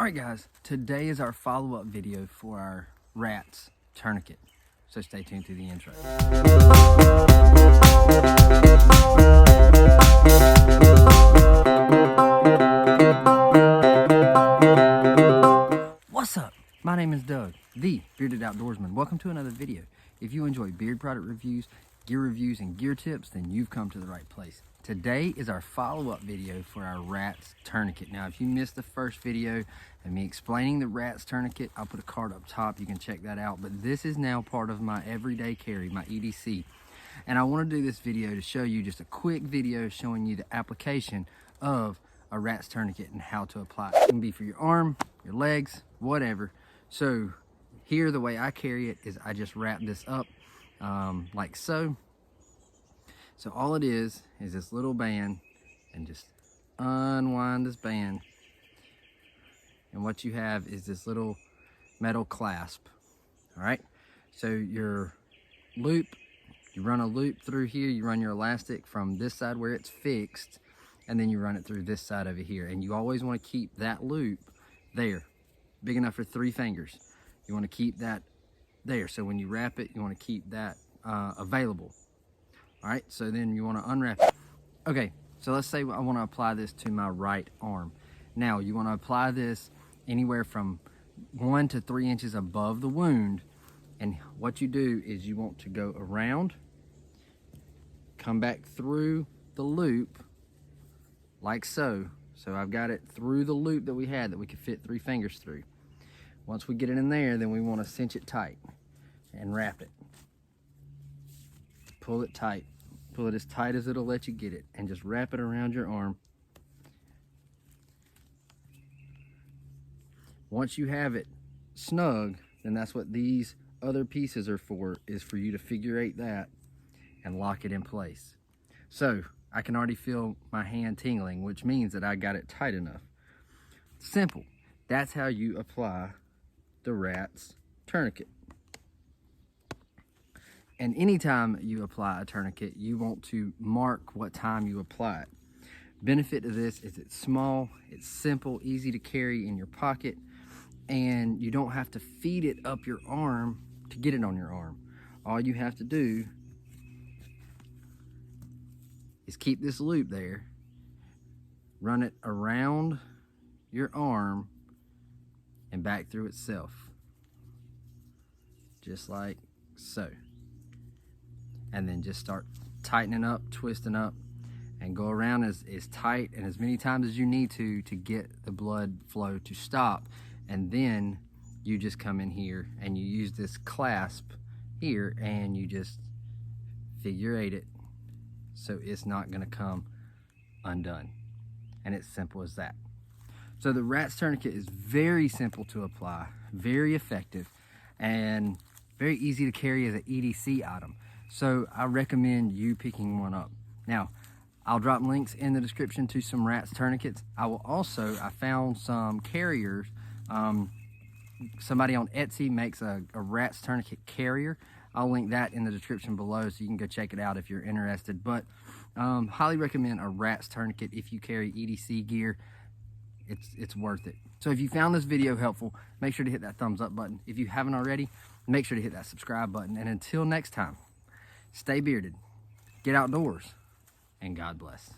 Alright guys, today is our follow-up video for our rats tourniquet. So stay tuned through the intro. What's up? My name is Doug, the Bearded Outdoorsman. Welcome to another video. If you enjoy beard product reviews, gear reviews, and gear tips, then you've come to the right place. Today is our follow-up video for our rats tourniquet. Now, if you missed the first video and me explaining the rats tourniquet, I'll put a card up top. You can check that out. But this is now part of my everyday carry, my EDC. And I want to do this video to show you just a quick video showing you the application of a rat's tourniquet and how to apply it. It can be for your arm, your legs, whatever. So here, the way I carry it is I just wrap this up like so. So all it is this little band, and just unwind this band. And what you have is this little metal clasp. All right. So your loop, you run a loop through here, you run your elastic from this side where it's fixed, and then you run it through this side over here. And you always want to keep that loop there, big enough for 3 fingers. You want to keep that there. So when you wrap it, you want to keep that available. All right, so then you want to unwrap it. Okay, so let's say I want to apply this to my right arm. Now, you want to apply this anywhere from 1 to 3 inches above the wound. And what you do is you want to go around, come back through the loop, like so. So I've got it through the loop that we had that we could fit 3 fingers through. Once we get it in there, then we want to cinch it tight and wrap it. Pull it tight. Pull it as tight as it'll let you get it, and just wrap it around your arm. Once you have it snug, then that's what these other pieces are for, is for you to figure eight that and lock it in place. So I can already feel my hand tingling, which means that I got it tight enough. Simple. That's how you apply the rat's tourniquet. And anytime you apply a tourniquet, you want to mark what time you apply it. Benefit of this is it's small, it's simple, easy to carry in your pocket, and you don't have to feed it up your arm to get it on your arm. All you have to do is keep this loop there, run it around your arm and back through itself, just like so. And then just start tightening up, twisting up, and go around as tight and as many times as you need to get the blood flow to stop. And then you just come in here and you use this clasp here and you just figure eight it so it's not gonna come undone. And it's simple as that. So the rat's tourniquet is very simple to apply, very effective, and very easy to carry as an EDC item. So I recommend you picking one up. Now, I'll drop links in the description to some rats tourniquets. I found some carriers. Somebody on Etsy makes a rats tourniquet carrier. I'll link that in the description below so you can go check it out if you're interested. But highly recommend a rats tourniquet if you carry EDC gear. It's worth it. So if you found this video helpful, make sure to hit that thumbs up button. If you haven't already, make sure to hit that subscribe button. And until next time, stay bearded, get outdoors, and God bless.